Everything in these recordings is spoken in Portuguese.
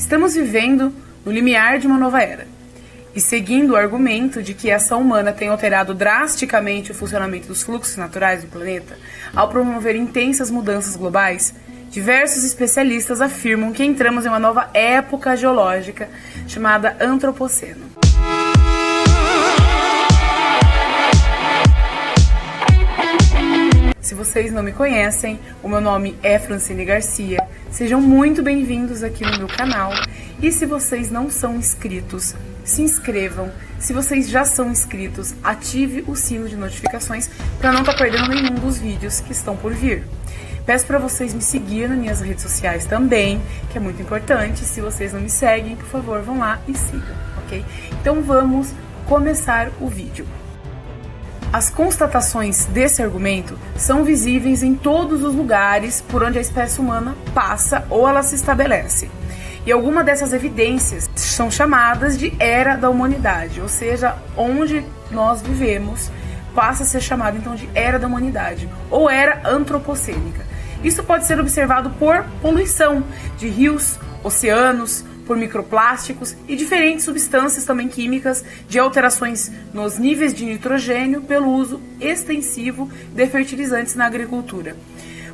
Estamos vivendo no limiar de uma nova era. E seguindo o argumento de que a ação humana tem alterado drasticamente o funcionamento dos fluxos naturais do planeta, ao promover intensas mudanças globais, diversos especialistas afirmam que entramos em uma nova época geológica chamada Antropoceno. Se vocês não me conhecem, o meu nome é Francine Garcia. Sejam muito bem-vindos aqui no meu canal. E se vocês não são inscritos, se inscrevam. Se vocês já são inscritos, ative o sino de notificações para não estar perdendo nenhum dos vídeos que estão por vir. Peço para vocês me seguir nas minhas redes sociais também, que é muito importante. Se vocês não me seguem, por favor, vão lá e sigam, ok? Então vamos começar o vídeo. As constatações desse argumento são visíveis em todos os lugares por onde a espécie humana passa ou ela se estabelece. E algumas dessas evidências são chamadas de Era da Humanidade, ou seja, onde nós vivemos passa a ser chamado então de Era da Humanidade, ou Era Antropocênica. Isso pode ser observado por poluição de rios, oceanos, por microplásticos e diferentes substâncias também químicas, de alterações nos níveis de nitrogênio pelo uso extensivo de fertilizantes na agricultura.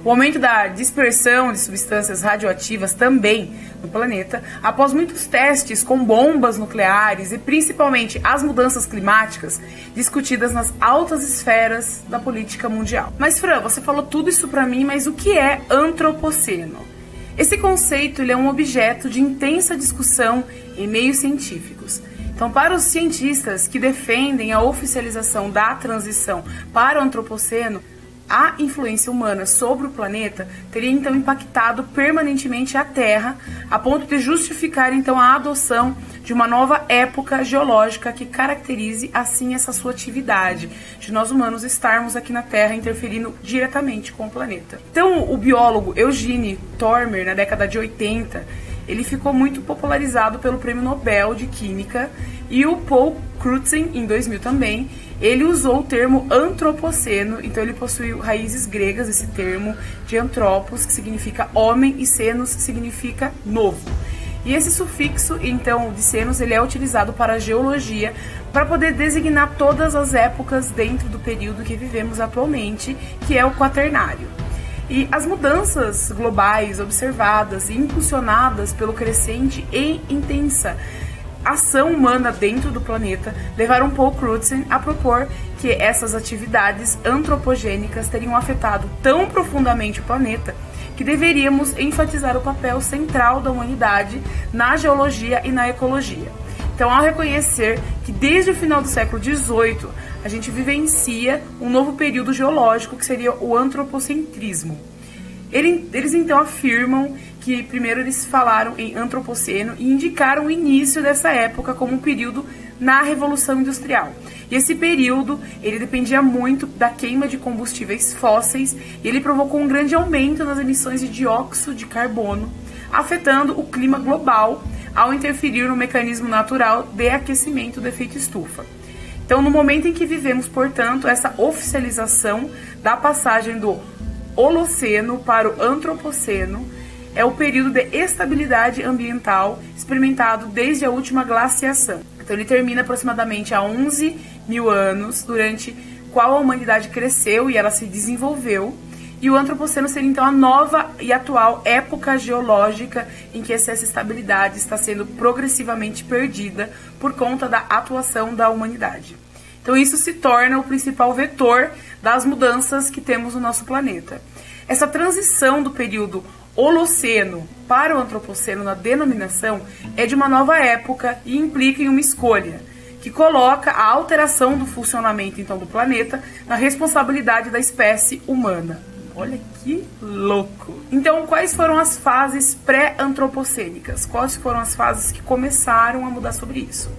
O aumento da dispersão de substâncias radioativas também no planeta, após muitos testes com bombas nucleares e principalmente as mudanças climáticas discutidas nas altas esferas da política mundial. Mas Fran, você falou tudo isso para mim, mas o que é antropoceno? Esse conceito ele é um objeto de intensa discussão em meios científicos. Então, para os cientistas que defendem a oficialização da transição para o antropoceno, a influência humana sobre o planeta teria então impactado permanentemente a Terra, a ponto de justificar então a adoção de uma nova época geológica que caracterize assim essa sua atividade, de nós humanos estarmos aqui na Terra interferindo diretamente com o planeta. Então, o biólogo Eugene Tormer, na década de 80, ele ficou muito popularizado pelo Prêmio Nobel de Química, e o Paul Crutzen, em 2000 também, ele usou o termo antropoceno, então ele possui raízes gregas, esse termo de antropos, que significa homem, e cenos significa novo. E esse sufixo, então, de cenos, ele é utilizado para a geologia, para poder designar todas as épocas dentro do período que vivemos atualmente, que é o quaternário. E as mudanças globais observadas e impulsionadas pelo crescente e intensa ação humana dentro do planeta levaram Paul Crutzen a propor que essas atividades antropogênicas teriam afetado tão profundamente o planeta que deveríamos enfatizar o papel central da humanidade na geologia e na ecologia. Então, ao reconhecer que desde o final do século XVIII a gente vivencia um novo período geológico que seria o antropocentrismo. Eles então afirmam que primeiro eles falaram em antropoceno e indicaram o início dessa época como um período na Revolução Industrial. E esse período, ele dependia muito da queima de combustíveis fósseis e ele provocou um grande aumento nas emissões de dióxido de carbono, afetando o clima global ao interferir no mecanismo natural de aquecimento do efeito estufa. Então, no momento em que vivemos, portanto, essa oficialização da passagem do Holoceno para o Antropoceno, é o período de estabilidade ambiental experimentado desde a última glaciação. Então ele termina aproximadamente há 11 mil anos, durante qual a humanidade cresceu e ela se desenvolveu, e o Antropoceno seria então a nova e atual época geológica em que essa estabilidade está sendo progressivamente perdida por conta da atuação da humanidade. Então isso se torna o principal vetor das mudanças que temos no nosso planeta. Essa transição do período Holoceno para o Antropoceno na denominação é de uma nova época e implica em uma escolha, que coloca a alteração do funcionamento então do planeta na responsabilidade da espécie humana. Olha que louco! Então, quais foram as fases pré-antropocênicas? Quais foram as fases que começaram a mudar sobre isso?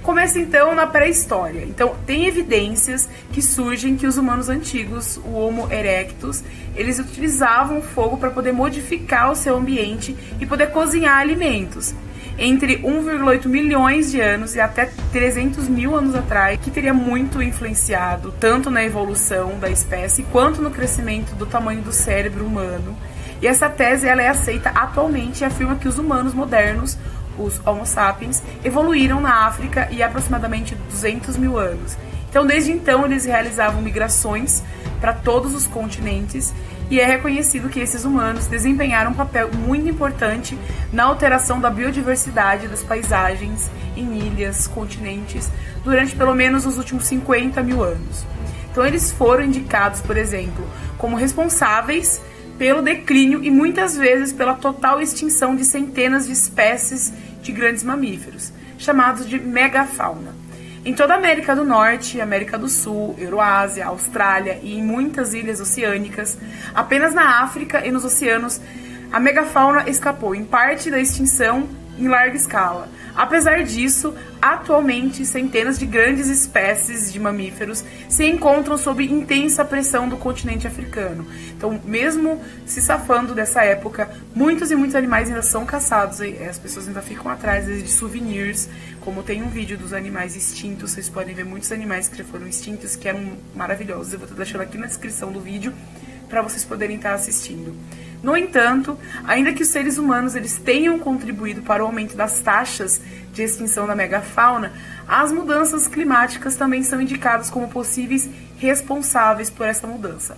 Começa então na pré-história. Então tem evidências que surgem que os humanos antigos, o Homo erectus, eles utilizavam o fogo para poder modificar o seu ambiente e poder cozinhar alimentos. Entre 1,8 milhões de anos e até 300 mil anos atrás, que teria muito influenciado tanto na evolução da espécie quanto no crescimento do tamanho do cérebro humano. E essa tese ela é aceita atualmente e afirma que os humanos modernos, os Homo sapiens, evoluíram na África e há aproximadamente 200 mil anos. Então, desde então, eles realizavam migrações para todos os continentes e é reconhecido que esses humanos desempenharam um papel muito importante na alteração da biodiversidade das paisagens em ilhas, continentes, durante pelo menos os últimos 50 mil anos. Então, eles foram indicados, por exemplo, como responsáveis pelo declínio e muitas vezes pela total extinção de centenas de espécies de grandes mamíferos, chamados de megafauna. Em toda a América do Norte, América do Sul, Euroásia, Austrália e em muitas ilhas oceânicas, apenas na África e nos oceanos, a megafauna escapou em parte da extinção em larga escala. Apesar disso, atualmente centenas de grandes espécies de mamíferos se encontram sob intensa pressão do continente africano. Então, mesmo se safando dessa época, muitos e muitos animais ainda são caçados. As pessoas ainda ficam atrás de souvenirs, como tem um vídeo dos animais extintos, vocês podem ver muitos animais que já foram extintos, que eram maravilhosos. Eu vou estar deixando aqui na descrição do vídeo para vocês poderem estar assistindo. No entanto, ainda que os seres humanos eles tenham contribuído para o aumento das taxas de extinção da megafauna, as mudanças climáticas também são indicadas como possíveis responsáveis por essa mudança.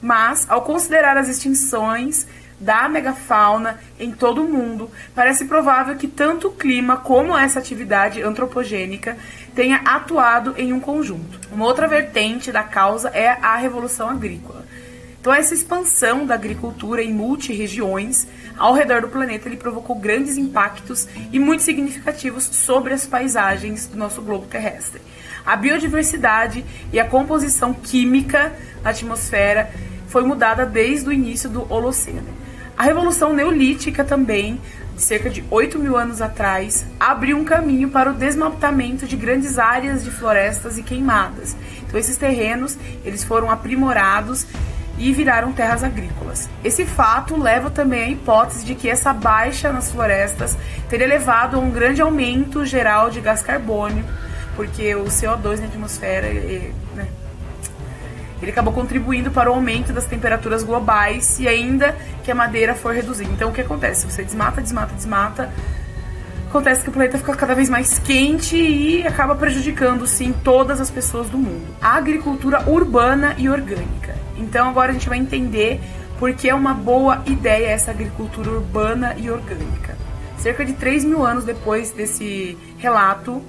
Mas, ao considerar as extinções da megafauna em todo o mundo, parece provável que tanto o clima como essa atividade antropogênica tenha atuado em um conjunto. Uma outra vertente da causa é a Revolução Agrícola. Então, essa expansão da agricultura em multi-regiões ao redor do planeta, ele provocou grandes impactos e muito significativos sobre as paisagens do nosso globo terrestre. A biodiversidade e a composição química na atmosfera foi mudada desde o início do Holoceno. A Revolução Neolítica também, de cerca de 8 mil anos atrás, abriu um caminho para o desmatamento de grandes áreas de florestas e queimadas. Então, esses terrenos eles foram aprimorados e viraram terras agrícolas. Esse fato leva também à hipótese de que essa baixa nas florestas teria levado a um grande aumento geral de gás carbônico, porque o CO2 na atmosfera ele acabou contribuindo para o aumento das temperaturas globais e ainda que a madeira for reduzida. Então, o que acontece? Você desmata, acontece que o planeta fica cada vez mais quente e acaba prejudicando, sim, todas as pessoas do mundo. A agricultura urbana e orgânica. Então, agora a gente vai entender por que é uma boa ideia essa agricultura urbana e orgânica. Cerca de 3 mil anos depois desse relato,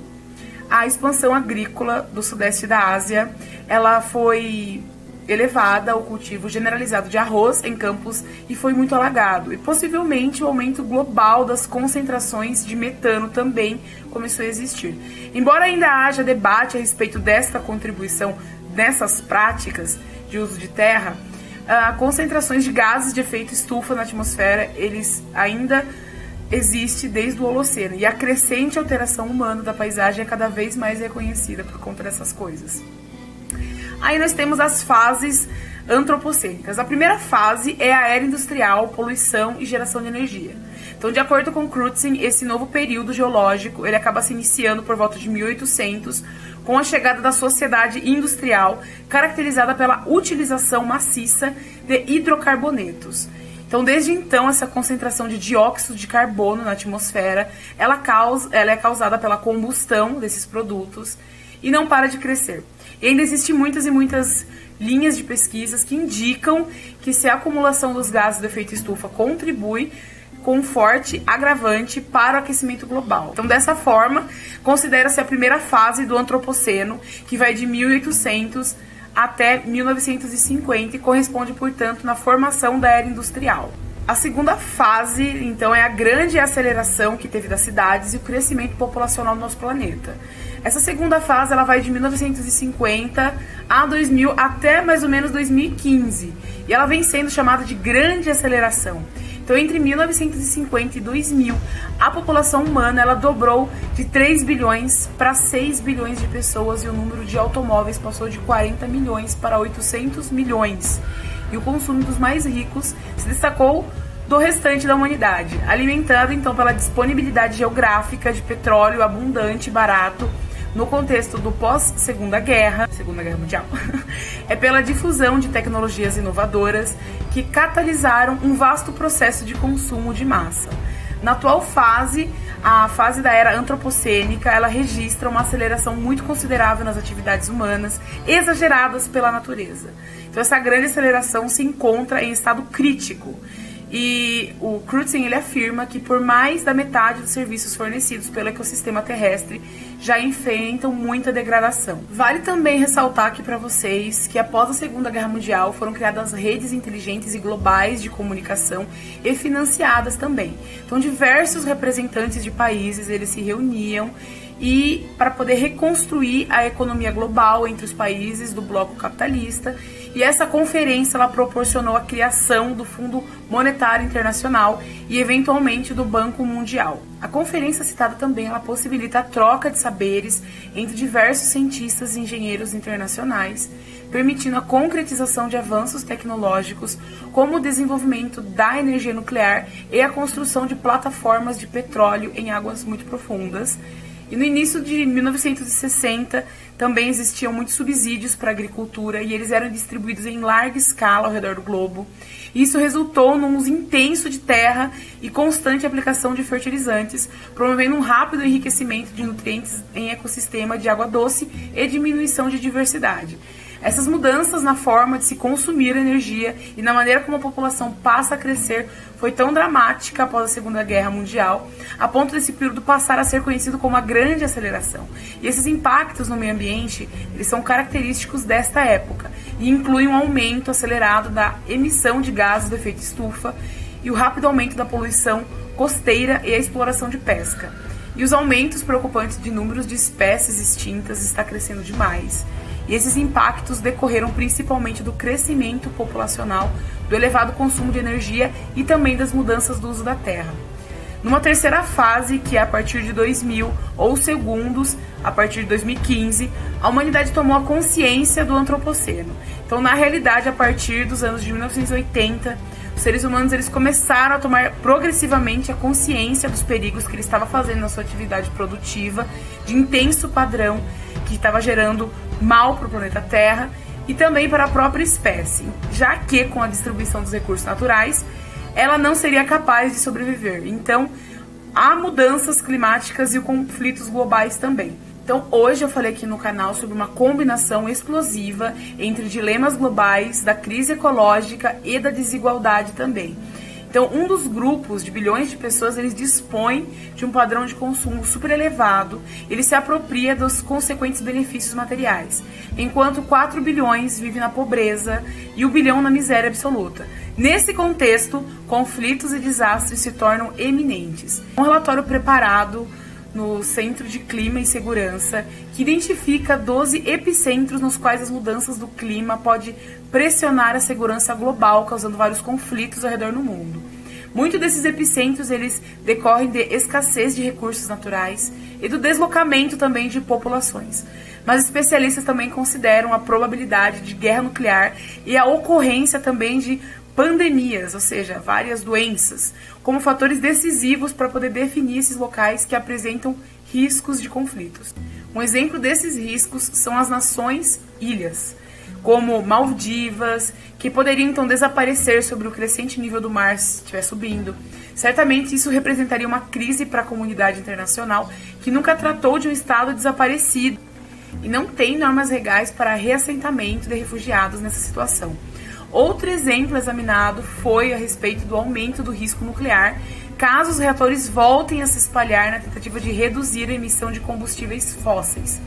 a expansão agrícola do sudeste da Ásia, ela foi elevada ao cultivo generalizado de arroz em campos e foi muito alagado. E possivelmente o aumento global das concentrações de metano também começou a existir. Embora ainda haja debate a respeito desta contribuição nessas práticas de uso de terra, concentrações de gases de efeito estufa na atmosfera, eles ainda existe desde o Holoceno, e a crescente alteração humana da paisagem é cada vez mais reconhecida por conta dessas coisas. Aí nós temos as fases antropocênicas. A primeira fase é a era industrial, poluição e geração de energia. Então, de acordo com Crutzen, esse novo período geológico ele acaba se iniciando por volta de 1800, com a chegada da sociedade industrial, caracterizada pela utilização maciça de hidrocarbonetos. Então, desde então, essa concentração de dióxido de carbono na atmosfera, ela é causada pela combustão desses produtos e não para de crescer. E ainda existem muitas e muitas linhas de pesquisas que indicam que se a acumulação dos gases do efeito estufa contribui com um forte agravante para o aquecimento global. Então, dessa forma, considera-se a primeira fase do antropoceno, que vai de 1800 até 1950 e corresponde, portanto, na formação da era industrial. A segunda fase, então, é a grande aceleração que teve das cidades e o crescimento populacional do nosso planeta. Essa segunda fase ela vai de 1950 a 2000 até mais ou menos 2015 e ela vem sendo chamada de grande aceleração. Então, entre 1950 e 2000, a população humana ela dobrou de 3 bilhões para 6 bilhões de pessoas e o número de automóveis passou de 40 milhões para 800 milhões. E o consumo dos mais ricos se destacou do restante da humanidade, alimentado então pela disponibilidade geográfica de petróleo abundante e barato, no contexto do pós-Segunda Guerra Mundial, é pela difusão de tecnologias inovadoras que catalisaram um vasto processo de consumo de massa. Na atual fase, a fase da era antropocênica, ela registra uma aceleração muito considerável nas atividades humanas, exageradas pela natureza. Então essa grande aceleração se encontra em estado crítico. E o Crutzen, ele afirma que por mais da metade dos serviços fornecidos pelo ecossistema terrestre já enfrentam muita degradação. Vale também ressaltar aqui para vocês que após a Segunda Guerra Mundial foram criadas redes inteligentes e globais de comunicação e financiadas também. Então diversos representantes de países, eles se reuniam e para poder reconstruir a economia global entre os países do bloco capitalista. E essa conferência ela proporcionou a criação do Fundo Monetário Internacional e eventualmente do Banco Mundial. A conferência citada também ela possibilita a troca de saberes entre diversos cientistas e engenheiros internacionais, permitindo a concretização de avanços tecnológicos como o desenvolvimento da energia nuclear e a construção de plataformas de petróleo em águas muito profundas. E no início de 1960 também existiam muitos subsídios para a agricultura e eles eram distribuídos em larga escala ao redor do globo. Isso resultou num uso intenso de terra e constante aplicação de fertilizantes, promovendo um rápido enriquecimento de nutrientes em ecossistema de água doce e diminuição de diversidade. Essas mudanças na forma de se consumir energia e na maneira como a população passa a crescer foi tão dramática após a Segunda Guerra Mundial, a ponto desse período passar a ser conhecido como a Grande Aceleração. E esses impactos no meio ambiente, eles são característicos desta época e incluem um aumento acelerado da emissão de gases do efeito estufa e o rápido aumento da poluição costeira e a exploração de pesca. E os aumentos preocupantes de números de espécies extintas está crescendo demais. E esses impactos decorreram principalmente do crescimento populacional, do elevado consumo de energia e também das mudanças do uso da terra. Numa terceira fase, que é a partir de 2000, ou segundos, a partir de 2015, a humanidade tomou a consciência do antropoceno. Então, na realidade, a partir dos anos de 1980, os seres humanos eles começaram a tomar progressivamente a consciência dos perigos que eles estavam fazendo na sua atividade produtiva, de intenso padrão, que estava gerando mal para o planeta Terra e também para a própria espécie, já que com a distribuição dos recursos naturais, ela não seria capaz de sobreviver. Então, há mudanças climáticas e conflitos globais também. Então, hoje eu falei aqui no canal sobre uma combinação explosiva entre dilemas globais, da crise ecológica e da desigualdade também. Então, um dos grupos de bilhões de pessoas, eles dispõem de um padrão de consumo super elevado, ele se apropria dos consequentes benefícios materiais, enquanto 4 bilhões vivem na pobreza e 1 bilhão na miséria absoluta. Nesse contexto, conflitos e desastres se tornam eminentes. Um relatório preparado no Centro de Clima e Segurança, que identifica 12 epicentros nos quais as mudanças do clima podem pressionar a segurança global, causando vários conflitos ao redor do mundo. Muitos desses epicentros eles decorrem de escassez de recursos naturais e do deslocamento também de populações. Mas especialistas também consideram a probabilidade de guerra nuclear e a ocorrência também de pandemias, ou seja, várias doenças, como fatores decisivos para poder definir esses locais que apresentam riscos de conflitos. Um exemplo desses riscos são as nações-ilhas, como Maldivas, que poderiam então desaparecer sobre o crescente nível do mar se estiver subindo. Certamente isso representaria uma crise para a comunidade internacional que nunca tratou de um estado desaparecido e não tem normas legais para reassentamento de refugiados nessa situação. Outro exemplo examinado foi a respeito do aumento do risco nuclear, caso os reatores voltem a se espalhar na tentativa de reduzir a emissão de combustíveis fósseis.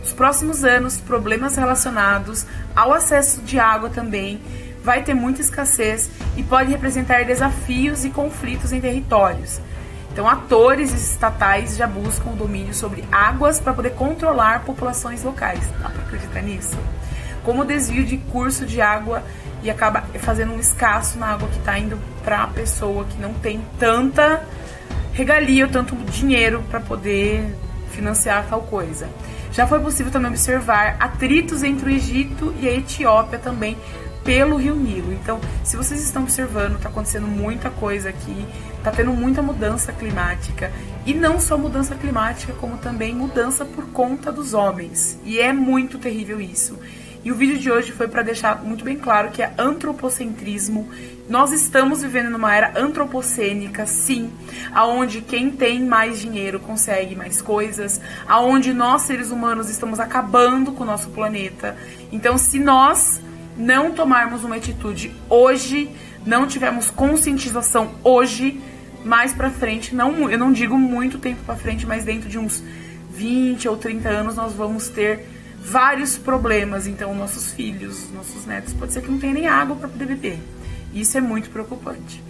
Nos próximos anos, problemas relacionados ao acesso de água também vai ter muita escassez e pode representar desafios e conflitos em territórios. Então, atores estatais já buscam o domínio sobre águas para poder controlar populações locais. Dá para acreditar nisso? Como o desvio de curso de água e acaba fazendo um escasso na água que está indo para a pessoa que não tem tanta regalia ou tanto dinheiro para poder financiar tal coisa. Já foi possível também observar atritos entre o Egito e a Etiópia também pelo Rio Nilo. Então, se vocês estão observando, está acontecendo muita coisa aqui, está tendo muita mudança climática E não só mudança climática, como também mudança por conta dos homens. E é muito terrível isso. E o vídeo de hoje foi para deixar muito bem claro que é antropocentrismo. Nós estamos vivendo numa era antropocênica, sim, aonde quem tem mais dinheiro consegue mais coisas, aonde nós, seres humanos, estamos acabando com o nosso planeta. Então, se nós não tomarmos uma atitude hoje, não tivermos conscientização hoje, mais pra frente, eu não digo muito tempo pra frente, mas dentro de uns 20 ou 30 anos nós vamos ter vários problemas. Então nossos filhos, nossos netos, pode ser que não tenha nem água pra poder beber. Isso é muito preocupante.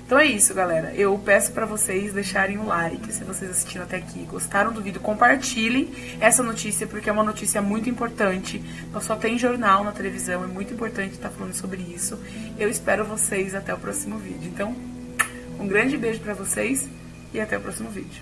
Então é isso, galera. Eu peço pra vocês deixarem o like, se vocês assistiram até aqui, gostaram do vídeo, compartilhem essa notícia, porque é uma notícia muito importante. Nós só tem jornal na televisão, é muito importante estar falando sobre isso. Eu espero vocês até o próximo vídeo. Então, um grande beijo pra vocês e até o próximo vídeo.